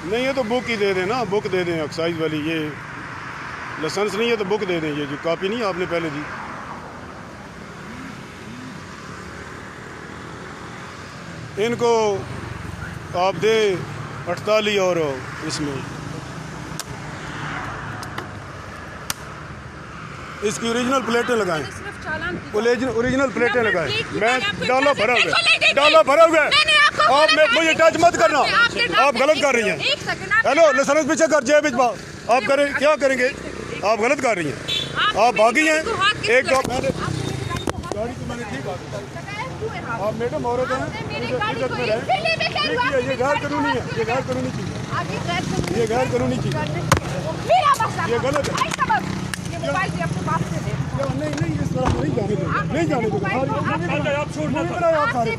नहीं ये तो बुक ही दे दें ना, बुक दे दें एक्साइज वाली। ये लाइसेंस नहीं है तो बुक दे दें, ये जो कॉपी नहीं आपने पहले दी। इनको आप दे 48 और इसमें इसकी ओरिजिनल प्लेटें लगाएं, ओरिजिनल प्लेटें लगाएं। मैं डाला भरा हुआ है, डाला भरा हुआ है। आप मुझे टच मत करना, आप गलत कर रही हैं। हेलो लाइसेंस पीछे कर जेब भिजवा, आप करें क्या करेंगे? आप गलत कर रही हैं, आप भागी हैं। एक दो गाड़ी तो मैंने ठीक आप मैडम औरत हैं, इज्जत में रहें। ये गैर कानूनी है, ये गैर कानूनी चीज़ है, ये गैर कानूनी चीज़ है, ये गलत है। नहीं नहीं इस तरह नहीं जाने दो, नहीं जाने दो। आप छोड़ना, आप सारे